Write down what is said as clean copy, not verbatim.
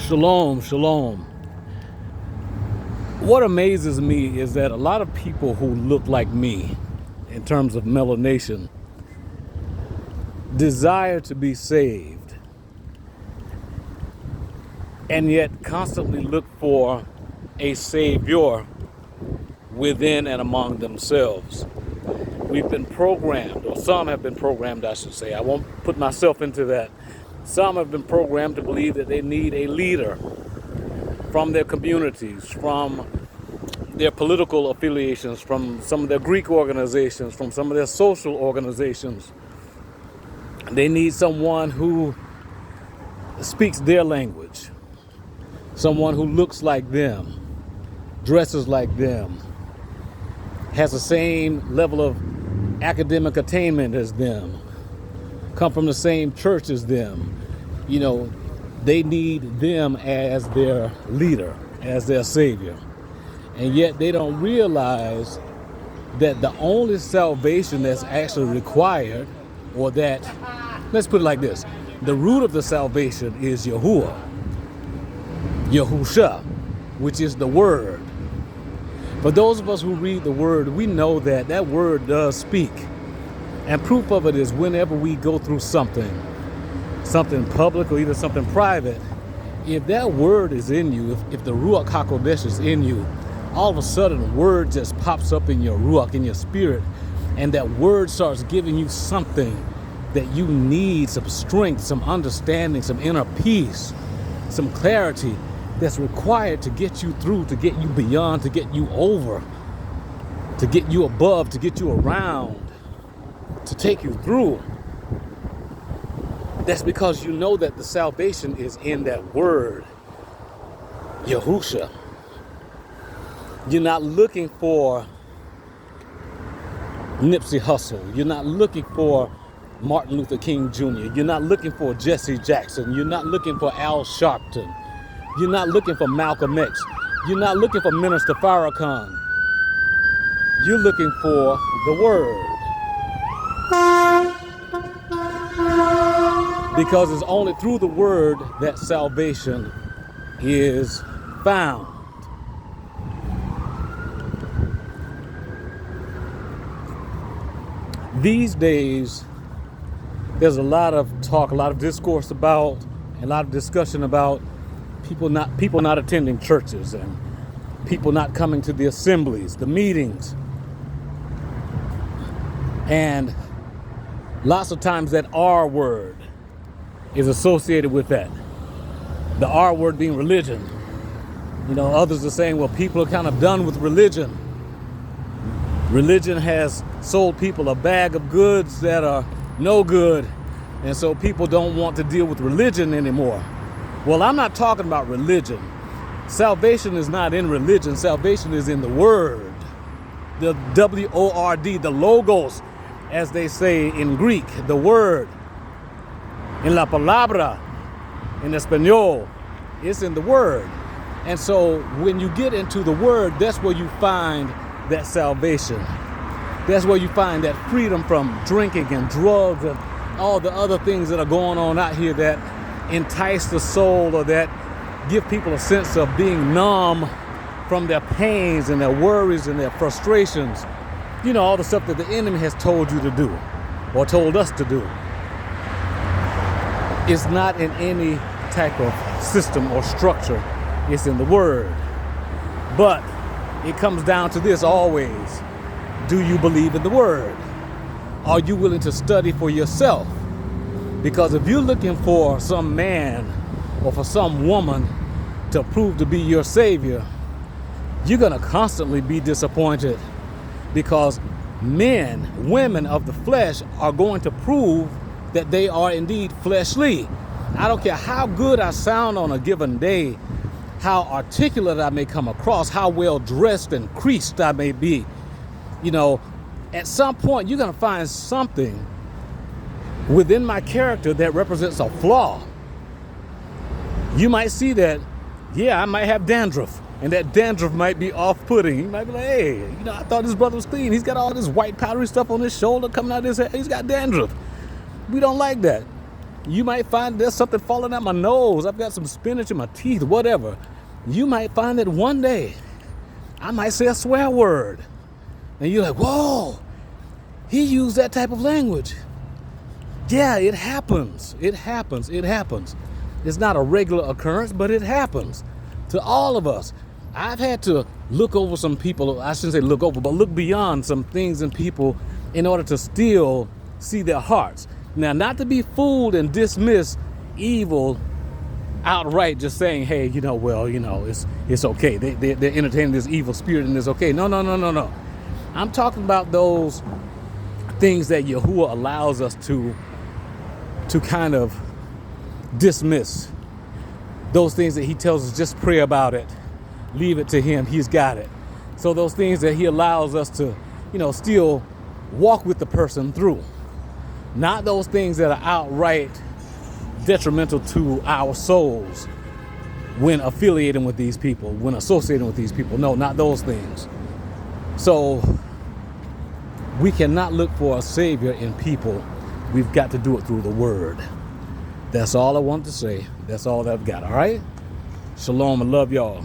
Shalom, shalom. What amazes me is that a lot of people who look like me, in terms of melanation, desire to be saved, and yet constantly look for a Savior within and among themselves. We've been programmed, or some have been programmed, I should say. I won't put myself into that. Some have been programmed to believe that they need a leader from their communities, from their political affiliations, from some of their Greek organizations, from some of their social organizations. They need someone who speaks their language, someone who looks like them, dresses like them, has the same level of academic attainment as them, come from the same church as them. You know, they need them as their leader, as their savior. And yet they don't realize that the only salvation that's actually required, or that, let's put it like this, the root of the salvation is Yahuwah, Yahusha, which is the word. For those of us who read the word, we know that that word does speak. And proof of it is whenever we go through something public or either something private, if that word is in you, if the Ruach HaKodesh is in you, all of a sudden a word just pops up in your Ruach, in your spirit, and that word starts giving you something that you need, some strength, some understanding, some inner peace, some clarity that's required to get you through, to get you beyond, to get you over, to get you above, to get you around, to take you through. That's because you know that the salvation is in that word, Yahusha. You're not looking for Nipsey Hussle. You're not looking for Martin Luther King Jr. You're not looking for Jesse Jackson. You're not looking for Al Sharpton. You're not looking for Malcolm X. You're not looking for Minister Farrakhan. You're looking for the word. Because it's only through the word that salvation is found. These days, there's a lot of talk, a lot of discourse about, a lot of discussion about people not attending churches and people not coming to the assemblies, the meetings. And lots of times that R word is associated with that. The R word being religion. You know, others are saying, well, people are kind of done with religion. Religion has sold people a bag of goods that are no good, and so people don't want to deal with religion anymore. Well, I'm not talking about religion. Salvation is not in religion. Salvation is in the word. The W-O-R-D, the logos, as they say in Greek, the word. In la palabra, in Espanol, it's in the word. And so when you get into the word, that's where you find that salvation. That's where you find that freedom from drinking and drugs and all the other things that are going on out here that entice the soul, or that give people a sense of being numb from their pains and their worries and their frustrations. You know, all the stuff that the enemy has told you to do or told us to do. It's not in any type of system or structure. It's in the word. But it comes down to this always. Do you believe in the word? Are you willing to study for yourself? Because if you're looking for some man or for some woman to prove to be your savior, you're going to constantly be disappointed, because women of the flesh are going to prove that they are indeed fleshly. I don't care how good I sound on a given day, how articulate I may come across, how well dressed and creased I may be. You know, at some point you're going to find something within my character that represents a flaw. You might see that, yeah, I might have dandruff, and that dandruff might be off-putting. You might be like, hey, you know, I thought this brother was clean. He's got all this white powdery stuff on his shoulder coming out of his head. He's got dandruff. We don't like that. You might find there's something falling out my nose. I've got some spinach in my teeth, whatever. You might find that one day I might say a swear word. And you're like, whoa, he used that type of language. Yeah, it happens. It happens. It happens. It's not a regular occurrence, but it happens to all of us. I've had to look over some people, I shouldn't say look over, but look beyond some things and people in order to still see their hearts. Now, not to be fooled and dismiss evil outright, just saying, hey, it's okay. They're entertaining this evil spirit and it's okay. No. I'm talking about those things that Yahuwah allows us to kind of dismiss. Those things that he tells us, just pray about it. Leave it to him. He's got it. So those things that he allows us to, still walk with the person through. Not those things that are outright detrimental to our souls when affiliating with these people, when associating with these people. No, not those things. So we cannot look for a savior in people. We've got to do it through the word. That's all I want to say. That's all I've got. All right? Shalom. I love y'all.